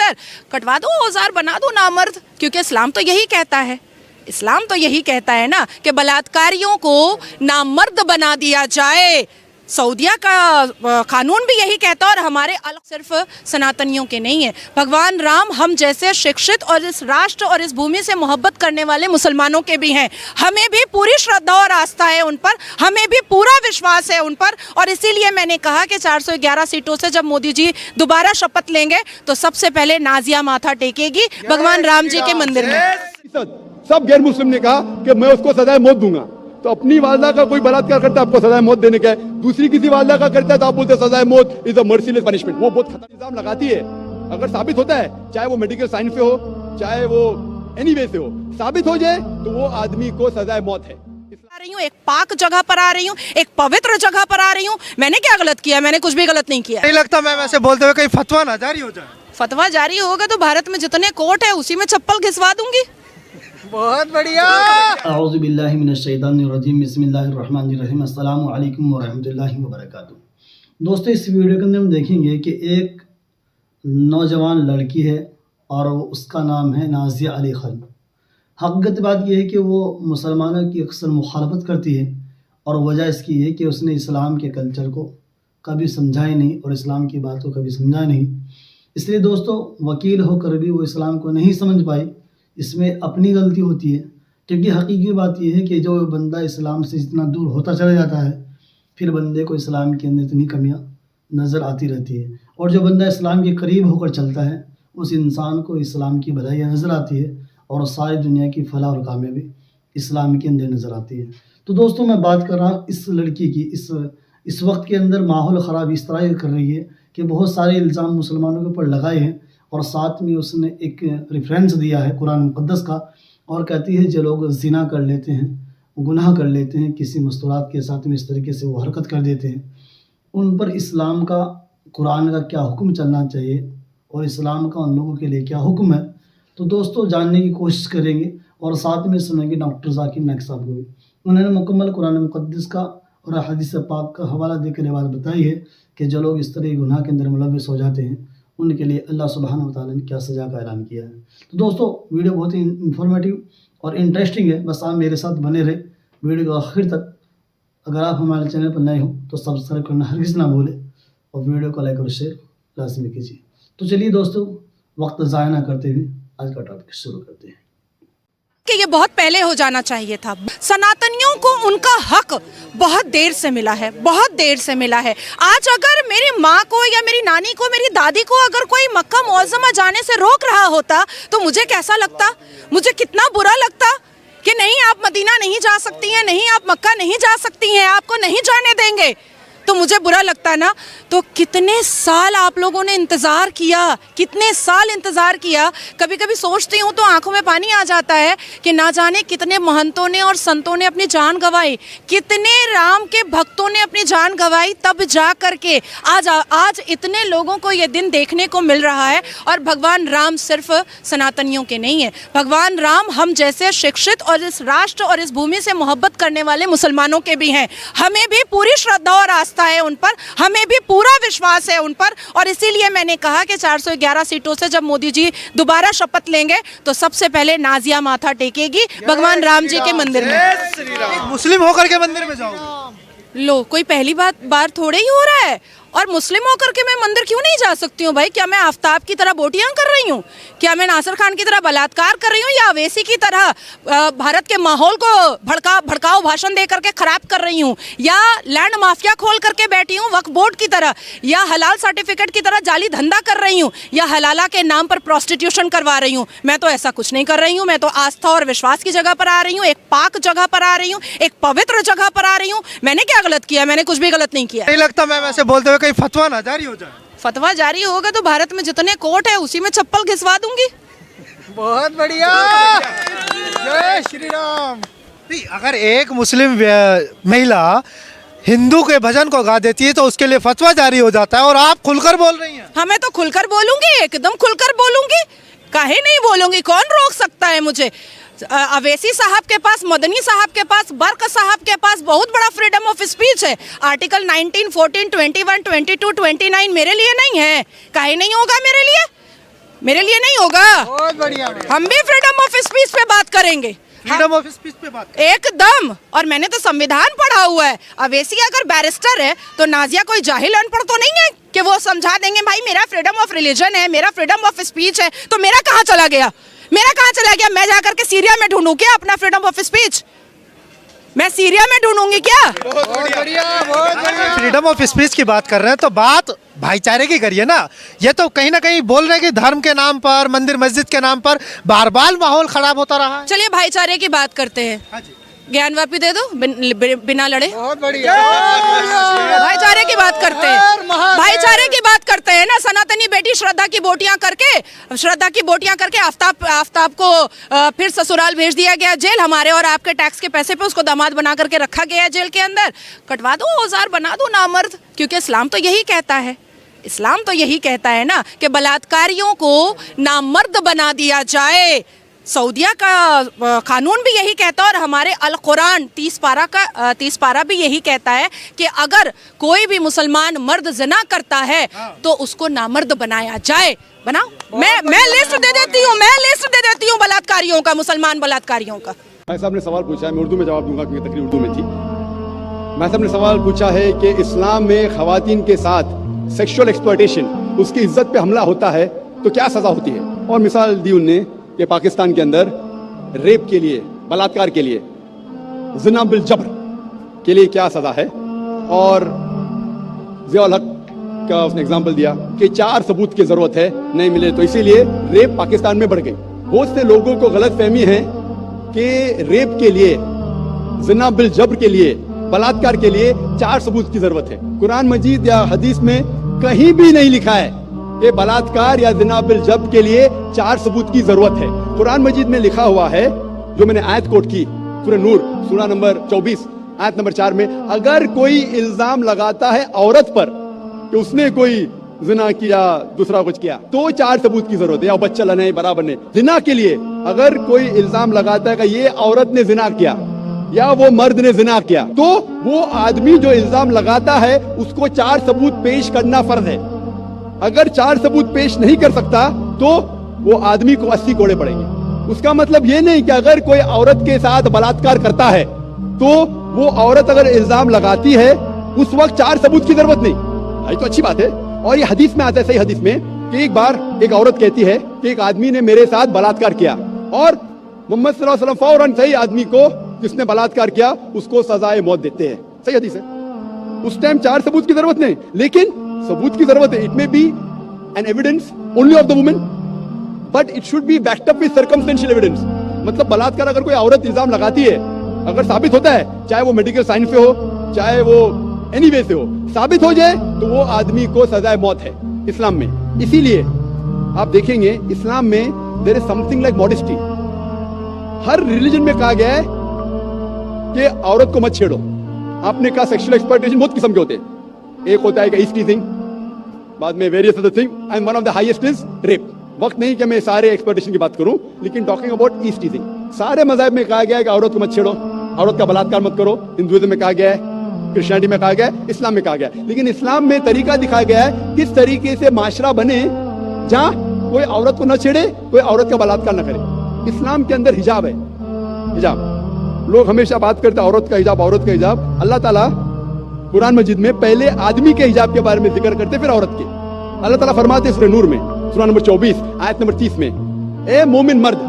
अंदर, कटवा दो औजार, बना दो नामर्द, क्योंकि इस्लाम तो यही कहता है, इस्लाम तो यही कहता है ना कि बलात्कारियों को नामर्द बना दिया जाए। सऊदिया का कानून भी यही कहता है और हमारे अलग सिर्फ सनातनियों के नहीं है। भगवान राम हम जैसे शिक्षित और इस राष्ट्र और इस भूमि से मोहब्बत करने वाले मुसलमानों के भी हैं। हमें भी पूरी श्रद्धा और आस्था है उन पर, हमें भी पूरा विश्वास है उन पर, और इसीलिए मैंने कहा कि 411 सीटों से जब मोदी जी दोबारा शपथ लेंगे तो सबसे पहले नाजिया माथा टेकेगी भगवान राम जी के मंदिर में। सब गैर मुस्लिम ने कहा कि मैं उसको सजाए मौत दूंगा, तो अपनी वालदा का कोई बलात्कार करता है आपको सजाए मौत देने का है, दूसरी किसी वालदा का करता है तो आप बोलते सजाए मौत इज अ मर्सीलेस पनिशमेंट। वो बहुत खतरनाक इल्जाम लगाती है, अगर साबित होता है, चाहे वो मेडिकल साइंस से हो, चाहे वो एनी वे से हो, साबित हो जाए तो वो आदमी को सजाए मौत है। रही हूँ, एक पाक जगह पर आ रही हूँ, एक पवित्र जगह पर आ रही हूँ। मैंने क्या गलत किया? मैंने कुछ भी गलत नहीं किया। नहीं लगता मैम ऐसे बोलते हुए कहीं फतवा ना जारी हो जाए? फतवा जारी होगा तो भारत में जितने कोर्ट है उसी में चप्पल घिसवा दूंगी। बहुत बढ़िया। औज़ु बिल्लाहि मिनश शैतानिर रजीम, बिस्मिल्लाहिर रहमानिर रहीम, अस्सलामु अलैकुम व रहमतुल्लाहि व बरकातुहू। दोस्तों, इस वीडियो के अंदर हम देखेंगे कि एक नौजवान लड़की है और उसका नाम है नाज़िया अली खान। हकीकत बात यह है कि वो मुसलमानों की अक्सर मुखालफत करती है और वजह इसकी है कि उसने इस्लाम के कल्चर को कभी समझा ही नहीं और इस्लाम की बात को कभी समझा नहीं। इसलिए दोस्तों, वकील होकर भी वो इस्लाम को नहीं समझ पाई। इसमें अपनी गलती होती है, क्योंकि हकीकी बात यह है कि जो बंदा इस्लाम से जितना दूर होता चला जाता है फिर बंदे को इस्लाम के अंदर इतनी कमियां नज़र आती रहती है, और जो बंदा इस्लाम के करीब होकर चलता है उस इंसान को इस्लाम की भलाइयाँ नज़र आती है और सारी दुनिया की फलाह और कामयाबी इस्लाम के अंदर नज़र आती है। तो दोस्तों, मैं बात कर रहा हूँ इस लड़की की। इस वक्त के अंदर माहौल ख़राब इस तरह कर रही है कि बहुत सारे इल्ज़ाम मुसलमानों के ऊपर लगाए हैं और साथ में उसने एक रेफरेंस दिया है कुरान मुक़द्दस का, और कहती है जो लोग ज़िना कर लेते हैं, गुनाह कर लेते हैं, किसी मस्तूरात के साथ में इस तरीके से वो हरकत कर देते हैं, उन पर इस्लाम का, कुरान का क्या हुक्म चलना चाहिए और इस्लाम का उन लोगों के लिए क्या हुक्म है। तो दोस्तों, जानने की कोशिश करेंगे और साथ में सुनेंगे डॉक्टर ज़ाकिर नाइक साहब को भी। उन्होंने मुकम्मल कुरान मुक़द्दस का और हदीस पाक का हवाला देकर ये बात बताई है कि जो लोग इस तरह गुनाह के अंदर मुलव्वस हो जाते हैं उनके लिए अल्लाह सुब्हानहू व तआला ने क्या सज़ा का ऐलान किया है। तो दोस्तों, वीडियो बहुत ही इन्फॉर्मेटिव और इंटरेस्टिंग है, बस आप मेरे साथ बने रहे वीडियो को आखिर तक। अगर आप हमारे चैनल पर नए हो तो सब्सक्राइब करना हरगिज़ ना भूलें और वीडियो को लाइक और शेयर लाजमी कीजिए। तो चलिए दोस्तों, वक्त ज़ाया ना करते हुए आज का टॉपिक शुरू करते हैं कि ये बहुत पहले हो जाना चाहिए था। सनातनियों को उनका हक बहुत देर से मिला है, बहुत देर से मिला है। आज अगर मेरी माँ को या मेरी नानी को, मेरी दादी को अगर कोई मक्का मुअज़्ज़मा जाने से रोक रहा होता तो मुझे कैसा लगता? मुझे कितना बुरा लगता कि नहीं, आप मदीना नहीं जा सकती हैं, नहीं आप मक्का नहीं जा सकती हैं, आपको नहीं जाने देंगे, तो मुझे बुरा लगता है ना। तो कितने साल आप लोगों ने इंतज़ार किया, कितने साल इंतज़ार किया। कभी कभी सोचती हूँ तो आंखों में पानी आ जाता है कि ना जाने कितने महंतों ने और संतों ने अपनी जान गंवाई, कितने राम के भक्तों ने अपनी जान गंवाई, तब जा कर के आज इतने लोगों को ये दिन देखने को मिल रहा है। और भगवान राम सिर्फ सनातनियों के नहीं है, भगवान राम हम जैसे शिक्षित और इस राष्ट्र और इस भूमि से मोहब्बत करने वाले मुसलमानों के भी हैं। हमें भी पूरी श्रद्धा और आस्था है उन पर, हमें भी पूरा विश्वास है उन पर, और इसीलिए मैंने कहा कि 411 सीटों से जब मोदी जी दोबारा शपथ लेंगे तो सबसे पहले नाजिया माथा टेकेगी भगवान राम जी के मंदिर में। मुस्लिम होकर के मंदिर में जाऊंगी। लो, कोई पहली बार थोड़े ही हो रहा है। और मुस्लिम होकर के मैं मंदिर क्यों नहीं जा सकती हूँ भाई? क्या मैं आफ्ताब की तरह बोटियां कर रही हूँ? क्या मैं नासिर खान की तरह बलात्कार कर रही हूँ, या अवैसी की तरह भारत के माहौल को भड़काऊ भाषण दे करके खराब कर रही हूँ, या लैंड माफिया खोल करके बैठी हूँ वक्फ बोर्ड की तरह, या हलाल सर्टिफिकेट की तरह जाली धंधा कर रही हूँ, या हलाला के नाम पर प्रोस्टिट्यूशन करवा रही हूँ? मैं तो ऐसा कुछ नहीं कर रही हूँ। मैं तो आस्था और विश्वास की जगह पर आ रही हूँ, एक पाक जगह पर आ रही हूँ, एक पवित्र जगह पर आ रही हूँ। मैंने क्या गलत किया? मैंने कुछ भी गलत नहीं किया। नहीं लगता मैम ऐसे बोलते हुए कहीं फतवा ना जारी हो जाए? फतवा जारी होगा तो भारत में जितने कोर्ट है उसी में चप्पल घिसवा दूंगी। बहुत बढ़िया, जय श्री राम। नहीं, अगर एक मुस्लिम महिला हिंदू के भजन को गा देती है तो उसके लिए फतवा जारी हो जाता है, और आप खुलकर बोल रही हैं। हाँ, मैं तो खुलकर बोलूंगी, एकदम खुलकर बोलूंगी, काहे नहीं बोलूंगी? कौन रोक सकता है मुझे? अवैसी साहब के पास, मदनी साहब के पास, बर्क साहब के पास बहुत बड़ा फ्रीडम ऑफ स्पीच है। आर्टिकल 19, 14, 21, 22, 29 मेरे लिए नहीं है, काहे नहीं होगा मेरे लिए? मेरे लिए नहीं होगा। बहुत बढ़िया। हम भी फ्रीडम ऑफ स्पीच पे बात करेंगे, फ्रीडम ऑफ स्पीच पे बात। एकदम। और मैंने तो संविधान पढ़ा हुआ है। अवैसी अगर बैरिस्टर है तो नाजिया कोई जाहिल अनपढ़ तो नहीं है कि वो समझा देंगे भाई मेरा फ्रीडम ऑफ रिलीजन है, मेरा फ्रीडम ऑफ स्पीच है। तो मेरा कहाँ चला गया, मेरा कहाँ चला गया? मैं जाकर के सीरिया में ढूंढूं क्या अपना फ्रीडम ऑफ स्पीच? मैं सीरिया में ढूंढूंगी क्या? बहुत बढ़िया, बहुत बढ़िया। फ्रीडम ऑफ स्पीच की बात कर रहे हैं तो बात भाईचारे की करिए ना। ये तो कहीं ना कहीं बोल रहे हैं कि धर्म के नाम पर, मंदिर मस्जिद के नाम पर बार बार माहौल खराब होता रहा है। चलिए भाईचारे की बात करते हैं। हाँ जी। ज्ञानवापी दे दो बिना लड़े। बहुत बढ़िया। भाईचारे की बात करते हैं, भाईचारे की बात करते हैं ना। सनातनी बेटी श्रद्धा की बोटियां करके आफ्ताब को फिर ससुराल भेज दिया गया जेल। हमारे और आपके टैक्स के पैसे पे उसको दामाद बना करके रखा गया जेल के अंदर। कटवा दो औजार, बना दो नामर्द, क्योंकि इस्लाम तो यही कहता है, इस्लाम तो यही कहता है ना कि बलात्कारियों को नामर्द बना दिया जाए। सऊदिया का कानून भी यही कहता है और हमारे अल कुरान 30 पारा भी यही कहता है कि अगर कोई भी मुसलमान मर्द ज़िना करता है तो उसको नामर्द बनाया जाए। बनाओ, मैं लिस्ट दे देती हूँ बलात्कारियों का, मुसलमान बलात्कारियों का। भाई साहब ने सवाल पूछा है, मैं उर्दू में जवाब दूंगा क्योंकि तकरीर उर्दू में थी। भाई साहब ने सवाल पूछा है कि इस्लाम में खवातीन के साथ सेक्सुअल एक्सप्लॉयटेशन, उसकी इज्जत पे हमला होता है तो क्या सजा होती है। और मिसाल दी उनने कि पाकिस्तान के अंदर रेप के लिए, बलात्कार के लिए, ज़िना बिल जबर के लिए क्या सज़ा है। और ज़ियाउल हक का उसने एग्जाम्पल दिया कि 4 सबूत की ज़रूरत है, नहीं मिले तो इसीलिए रेप पाकिस्तान में बढ़ गई। बहुत से लोगों को गलत फहमी है कि रेप के लिए, ज़िना बिल जबर के लिए, बलात्कार के लिए 4 सबूत की ज़रूरत है। कुरान मजीद या हदीस में कहीं भी नहीं लिखा है कि बलात्कार या ज़िना बिल जबर के लिए 4 सबूत की जरूरत है। कुरान मजीद में लिखा हुआ है, जो मैंने आयत कोट की, सूरह नूर सूरा नंबर 24 आयत नंबर 4 में, अगर कोई इल्जाम लगाता है औरत पर कि उसने कोई ज़िना किया, दूसरा कुछ किया, तो 4 सबूत की जरूरत है। या बच्चा लाने बराबर ने ज़िना के लिए अगर कोई इल्जाम लगाता है कि ये औरत ने ज़िना किया या वो मर्द ने ज़िना किया, तो वो आदमी जो इल्जाम लगाता है उसको 4 सबूत पेश करना फर्ज है। अगर 4 सबूत पेश नहीं कर सकता तो वो आदमी को 80 कोड़े पड़ेंगे। उसका मतलब ये नहीं कि अगर कोई औरत के साथ बलात्कार करता है तो वो औरत अगर इल्जाम लगाती है उस वक्त 4 सबूत की जरूरत नहीं। भाई तो अच्छी बात है। और ये हदीस में आता है, सही हदीस में, कि एक बार एक औरत कहती है कि एक आदमी ने मेरे साथ बलात्कार किया और मोहम्मद सल्लल्लाहु अलैहि वसल्लम फौरन सही आदमी को जिसने बलात्कार किया उसको सजाए मौत देते हैं। सही हदीस है। उस टाइम 4 सबूत की जरूरत नहीं, लेकिन सबूत की जरूरत है। It may be an evidence only of the woman but it should be backed up with circumstantial evidence. मतलब बलात्कार अगर कोई औरत इल्जाम लगाती है, अगर साबित होता है, चाहे वो मेडिकल साइंस पे हो, चाहे वो एनी वे से हो, साबित हो जाए तो वो आदमी को सजाए मौत है इस्लाम में। इसीलिए आप देखेंगे इस्लाम में there is something like modesty. हर रिलीजन में कहा गया है कि औरत को मत छेड़ो। आपने कहा सेक्सुअल एक्सप्लॉयटेशन बहुत किस्म के होते हैं। एक होता है कि ईज टीजिंग, बाद में various other thing, and one of the highest is rape. वक्त नहीं कि मैं सारे एक्सप्लॉयटेशन की बात करूं, लेकिन टॉकिंग अबाउट ईज टीजिंग, सारे मज़हब में कहा गया है कि औरत को मत छेड़ो, औरत का बलात्कार मत करो। हिंदुइज्म में कहा गया है, क्रिश्चियनिटी में कहा गया है, इस्लाम में कहा गया है। लेकिन इस्लाम में तरीका दिखाया गया है किस तरीके से माशरा बने जहां कोई औरत को न छेड़े, कोई औरत का बलात्कार न करे। इस्लाम के अंदर हिजाब है। हिजाब, लोग हमेशा बात करते हैं औरत का हिजाब, औरत का हिजाब। अल्लाह ताला कुरान मजीद में पहले आदमी के हिजाब के बारे में जिक्र करते फिर औरत के। अल्लाह ताला फरमाते सूरह नूर में सूरा नंबर 24 आयत नंबर 30 में, ए मोमिन मर्द,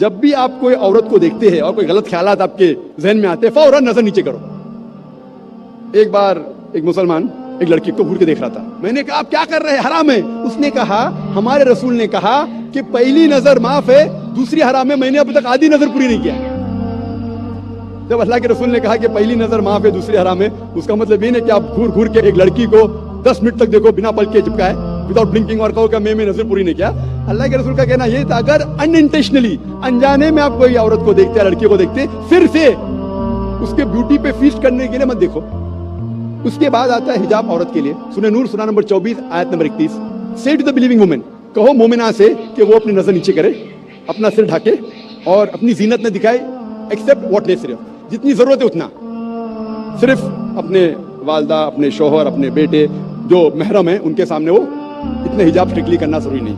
जब भी आप कोई औरत को देखते हैं और कोई गलत ख्यालात आपके जहन में आते हैं, फौरन नजर नीचे करो। एक बार एक मुसलमान एक लड़की को घूर के देख रहा था। मैंने कहा आप क्या कर रहे हैं, हराम है। उसने कहा हमारे रसूल ने कहा कि पहली नजर माफ है, दूसरी हराम है। मैंने अभी तक आधी नजर पूरी नहीं किया। जब अल्लाह के रसूल ने कहा कि पहली नजर माफ है, दूसरी हराम है, उसका मतलब ये नहीं कि आप घूर घूर के एक लड़की को 10 मिनट तक देखो बिना पलक के चिपकाए, विदाउट ब्लिंकिंग, और कहो कि मैं नजर पूरी नहीं किया। अल्लाह के रसूल का कहना ये था अगर अनइंटेंशनली, अनजाने में आप कोई औरत को देखते, लड़की को देखते, फिर से उसके ब्यूटी पे फीस्ट करने के लिए मत देखो। उसके बाद आता है हिजाब औरत के लिए। सूरह नूर सूरा नंबर 24 आयत नंबर 31, से टू द बिलीविंग वुमेन, कहो मोमिना से कि वो अपनी नजर नीचे करे, अपना सिर ढके और अपनी जीनत न दिखाए, एक्सेप्ट व्हाट नेसेसरी, जितनी जरूरत है उतना। सिर्फ अपने वालदा, अपने शोहर, अपने बेटे जो महरम है उनके सामने वो इतने हिजाब स्ट्रिक्टली करना जरूरी नहीं।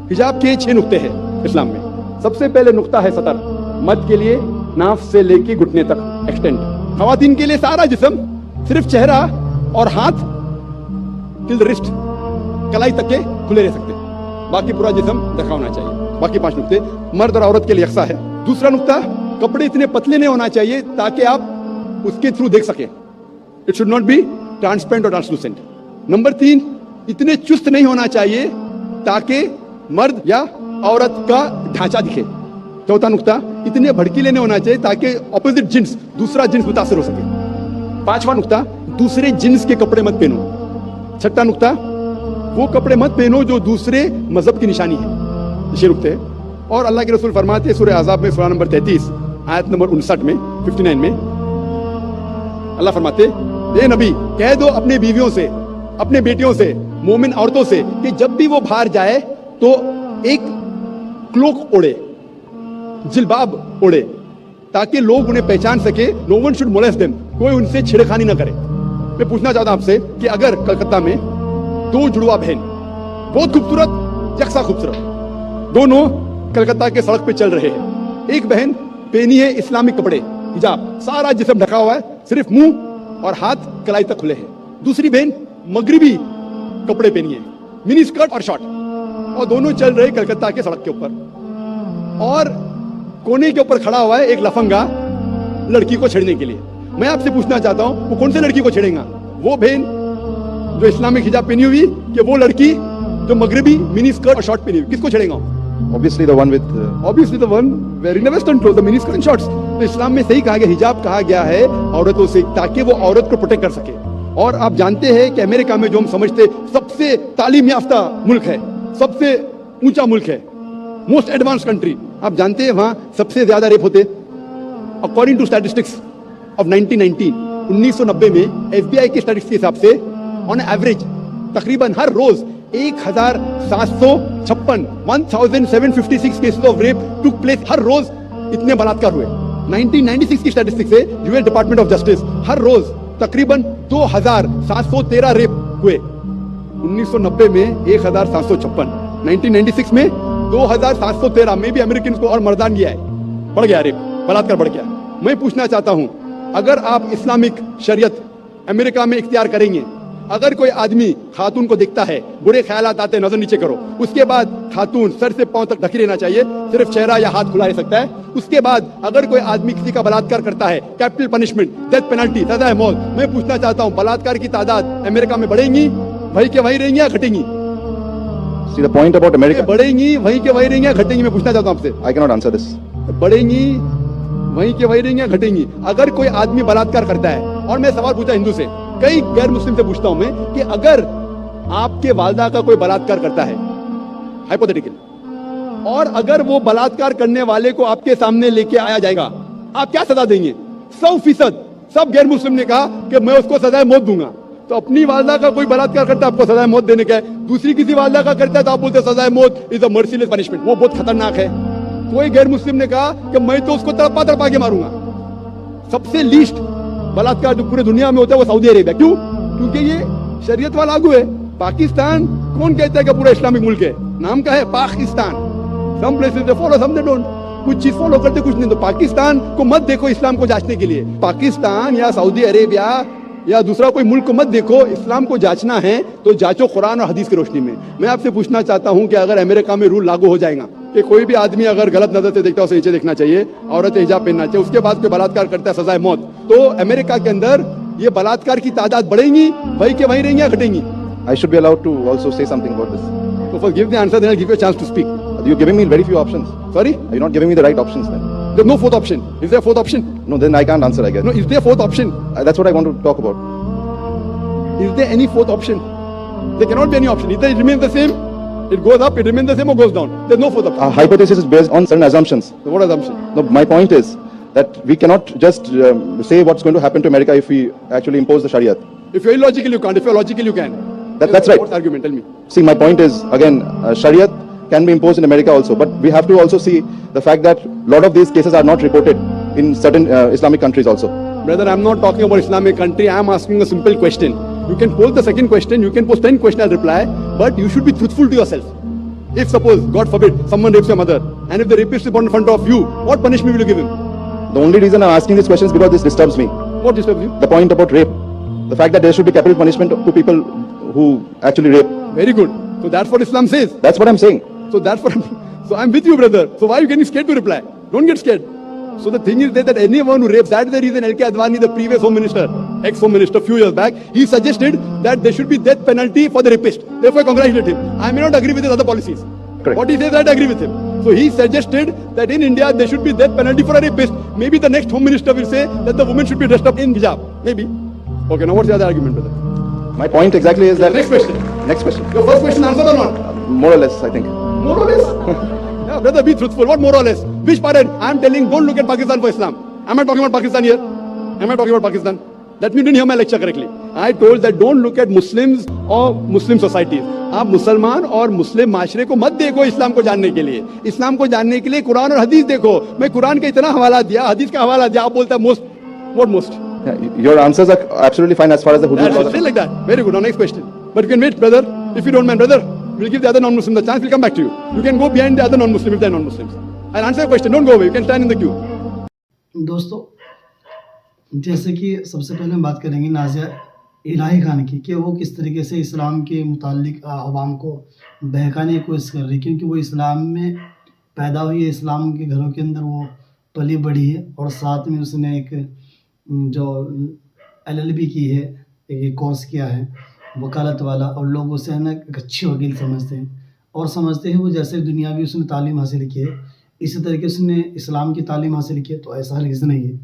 हिजाब के 6 नुक्ते हैं इस्लाम में। सबसे पहले नुक्ता है सतर, मर्द के लिए नाफ से लेके घुटने तक एक्सटेंड, खवातीन के लिए सारा जिस्म, सिर्फ चेहरा और हाथ टिल रिस्ट कलाई तक के खुले रह सकते, बाकी पूरा जिस्म ढका होना चाहिए। बाकी 5 नुक्ते मर्द और औरत के लिए यकसा है। दूसरा नुक्ता, कपड़े इतने पतले नहीं होना चाहिए ताकि आप उसके थ्रू देख सके, it should not be transparent और ट्रांसलूसेंट। नंबर 3, इतने चुस्त नहीं होना चाहिए ताकि मर्द या औरत का ढांचा दिखे। चौथा नुक्ता, इतने भड़कीले नहीं होना चाहिए ताकि ऑपोजिट जिन्स, दूसरा जिन्स मुतासर हो सके। 5वां नुक्ता, दूसरे जिन्स के कपड़े मत पहनो। 6ठा नुक्ता, वो कपड़े मत पहनो जो दूसरे मजहब की निशानी है। ये नुक्ते और अल्लाह के रसूल फरमाते सूरह अहज़ाब में सूरह नंबर 33 आयत नंबर 59 में 59 में अल्लाह फरमाते, ए नबी कह दो अपने बीवियों से, अपने बेटियों से, मोमिन औरतों से कि जब भी वो बाहर जाए तो एक क्लोक ओढ़े, जिलबाब ओढ़े, ताकि लोग उन्हें पहचान सके। No one should molest them, कोई उनसे छेड़खानी ना करे। मैं पूछना चाहता हूं आपसे कि अगर कलकत्ता में 2 जुड़वा बहन, बहुत खूबसूरत, यकसा खूबसूरत, दोनों कलकत्ता के सड़क पे चल रहे हैं, एक बहन पहनी है इस्लामिक कपड़े, हिजाब, सारा जिस्म ढका हुआ है, सिर्फ मुंह और हाथ कलाई तक खुले हैं। दूसरी बहन मगरिबी कपड़े पहनी है, मिनी स्कर्ट और शॉर्ट, और दोनों चल रहे कलकत्ता के सड़क के ऊपर, और कोने के ऊपर खड़ा हुआ है एक लफंगा लड़की को छेड़ने के लिए। मैं आपसे पूछना चाहता हूं, वो कौन से लड़की को छेड़ेगा? वो बहन जो इस्लामिक हिजाब पहनी हुई, कि वो लड़की जो मगरिबी मिनी स्कर्ट और शॉर्ट पहनी हुई? किसको छेड़ेगा? Obviously the one with obviously the one wearing the western clothes, the mini skirt and shorts. तो इस्लाम में सही कहा गया, हिजाब कहा गया है औरतों से, ताकि वो औरत को प्रोटेक्ट कर सके। और आप जानते हैं कि अमेरिका में जो हम समझते सबसे तालीम याफ्ता मुल्क है, सबसे ऊंचा मुल्क है, मोस्ट एडवांस कंट्री, आप जानते हैं वहां सबसे ज्यादा रेप होते। अकॉर्डिंग टू स्टैटिस्टिक्स ऑफ 1990 में FBI के स्टैटिस्टिक्स के हिसाब से ऑन एवरेज तकरीबन हर रोज 1756 cases of rape took place. हर रोज इतने बलात्कार हुए। 1996 की स्टैटिस्टिक्स से यूएस डिपार्टमेंट ऑफ जस्टिस, हर रोज तकरीबन 2713 रेप हुए। 1990 में 1756, 1996 में 2713 में भी अमेरिकन को और मर्दान गया है, बढ़ गया रेप, बलात्कार बढ़ गया। मैं पूछना चाहता हूं, अगर आप इस्लामिक शरीयत अमेरिका में इख्तियार करेंगे, अगर कोई आदमी खातून को देखता है, बुरे ख्यालात आते हैं, नजर नीचे करो, उसके बाद खातून सर से पांव तक ढकी रहना चाहिए, सिर्फ चेहरा या हाथ खुला रह सकता है। उसके बाद अगर कोई आदमी किसी का बलात्कार करता है, कैपिटल पनिशमेंट, डेथ पेनल्टी, सजा मौत। मैं पूछना चाहता हूं, बलात्कार की तादाद अमेरिका में बढ़ेंगी, वही के वही रहेंगी या घटेंगी? see the point about America. बढ़ेंगी, वही के वही रहेंगी या घटेंगी? मैं पूछना चाहता हूं आपसे। I cannot answer this. बढ़ेंगी, वहीं के वहीं रहेंगी या घटेंगी? अगर कोई आदमी बलात्कार करता है, और मैं सवाल पूछा हिंदू से, कई गैर मुस्लिम से पूछता हूं मैं, कि अगर आपके वालदा का कोई बलात्कार करता है, हाइपोथेटिकल, और अगर वो बलात्कार करने वाले को आपके सामने लेके आया जाएगा, आप क्या सजा देंगे? 100% सब गैर मुस्लिम ने कहा कि मैं उसको सजाए मौत दूंगा। तो अपनी वालदा का कोई बलात्कार करता है, आपको सजाए मौत देने का है, दूसरी किसी वालदा का करता है तो आप बोलते सजाए मौत इज अ मर्सीलेस पनिशमेंट, वो बहुत खतरनाक है। कोई गैर मुस्लिम ने कहा कि मैं तो उसको तड़पा तड़पा के मारूंगा। सबसे लीस्ट बलात्कार जो पूरे दुनिया में होता है वो सऊदी अरेबिया। क्यों? क्योंकि ये शरीयत वाला लागू है। पाकिस्तान कौन कहता है कि पूरा इस्लामिक मुल्क है? नाम का है Pakistan. Some places they follow, some they don't. कुछ चीज फॉलो करते, कुछ नहीं। तो पाकिस्तान को मत देखो इस्लाम को जांचने के लिए। पाकिस्तान या सऊदी अरेबिया या दूसरा कोई मुल्क को मत देखो, इस्लाम को जांचना है तो जांचो कुरान और हदीस की रोशनी में। मैं आपसे पूछना चाहता हूं कि अगर अमेरिका में रूल लागू हो जाएगा कि कोई भी आदमी अगर गलत नजर से देखता है उसे नीचे देखना चाहिए, औरत हिजाब पहनना चाहिए, उसके बाद कोई बलात्कार करता है सजाए मौत, तो अमेरिका के अंदर ये बलात्कार की तादाद बढ़ेंगी, वही के वही रहेंगी या घटेंगी? I should be allowed to also say something about this. So first give the answer, then I'll give you a chance to speak. You're giving me very few options. Sorry? You're not giving me the right options then. There's no fourth option. Is there a fourth option? No, then I can't answer, I guess. No, is there a fourth option? That's what I want to talk about. Is there any fourth option? There cannot be any option. Either it remains the same, it goes up, it remains the same, or goes down. There's no fourth option. Our hypothesis is based on certain assumptions. So what assumption? No, my point is that we cannot just say what's going to happen to America if we actually impose the Sharia. If you're illogical, you can't. If you're logical, you can. That's right. What argument? Tell me. See, my point is, again, Sharia can be imposed in America also, but we have to also see the fact that a lot of these cases are not reported in certain Islamic countries also. Brother, I'm not talking about Islamic country. I'm asking a simple question. You can pose the second question, you can pose 10 questions, I'll reply, but you should be truthful to yourself. If suppose, God forbid, someone rapes your mother, and if the rapist is in front of you, what punishment will you give him? The only reason I'm asking these questions is because this disturbs me. What disturbs you? The point about rape, the fact that there should be capital punishment to people who actually rape. Very good. So that's what Islam says. That's what I'm saying. So that's what so I'm with you, brother. So why are you getting scared to reply? Don't get scared. So the thing is that anyone who rapes, that's the reason L.K. Advani, the previous home minister, ex-home minister, few years back, he suggested that there should be death penalty for the rapist. Therefore, I congratulate him. I may not agree with his other policies. Correct. What he says, I agree with him. So he suggested that in India, there should be death penalty for a rapist. Maybe the next home minister will say that the woman should be dressed up in hijab. Maybe. Okay, now what's the other argument, brother? My point exactly is that... Next question. Next question. Your first question answered or not? More or less, I think. More or less? Yeah, brother, be truthful. What more or less? Which part? I'm telling, don't look at Pakistan for Islam. Am I talking about Pakistan here? Am I talking about Pakistan? That means you didn't hear my lecture correctly. I told that don't look at Muslims or Muslim societies. आप मुसलमान और मुस्लिम माशरे को मत देखो इस्लाम को जानने के लिए. इस्लाम को जानने के लिए कुरान और हदीस देखो. मैं कुरान का इतना हवाला दिया, हदीस का हवाला दिया, आप बोलते हैं most. What most? Your answers are absolutely fine as far as the hudud That's still like that. Very good. Now next question. But you can wait, brother. If you don't mind, brother, we'll give the other non-Muslims the chance. We'll come back to you. You can go behind the other non-Muslims if they're non-Muslims. I'll answer your question. Don't go away. You can stand in the queue. दोस्तों, जैसे कि सबसे पहले हम बात करेंगे नाज़िया इलाही खान की कि वो किस तरीके से इस्लाम के मुतालिक आवाम को बहकाने की कोशिश कर रही है, क्योंकि वो इस्लाम में पैदा हुई है, इस्लाम के घरों के अंदर वो पली बढ़ी है और साथ में उसने एक जो LLB की है, एक कोर्स किया है वकालत वाला, और लोग उसे है ना एक अच्छी वकील समझते हैं और समझते हैं वो जैसे दुनियावी उसने तालीम हासिल की है इसी तरीके से उसने इस्लाम की तालीम हासिल की है। तो ऐसा हरगिज़ नहीं है,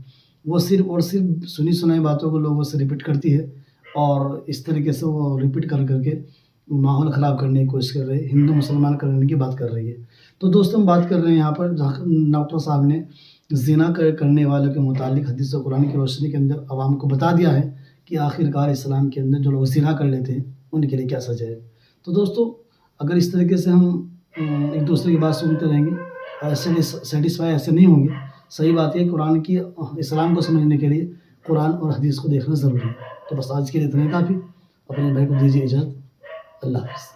वो सिर्फ और सिर्फ सुनी सुनाई बातों को लोगों से रिपीट करती है और इस तरीके से वो रिपीट कर करके माहौल ख़राब करने की कोशिश कर रही है, हिंदू मुसलमान करने की बात कर रही है। तो दोस्तों, हम बात कर रहे हैं यहाँ पर डॉक्टर साहब ने ज़िना करने वालों के मुतालिक हदीस और कुरान की रोशनी के अंदर आवाम को बता दिया है कि आखिरकार इस्लाम के अंदर जो लोग ज़िना कर लेते हैं उनके लिए क्या सज़ा है। तो दोस्तों, अगर इस तरीके से हम एक दूसरे की बात सुनते रहेंगे, ऐसे सेटिस्फाई ऐसे नहीं होंगे। सही बात है, कुरान की इस्लाम को समझने के लिए कुरान और हदीस को देखना ज़रूरी है। तो बस आज के लिए इतना काफ़ी। अपने भाई को दीजिए इजाज़त। अल्लाह हाफ़िज़।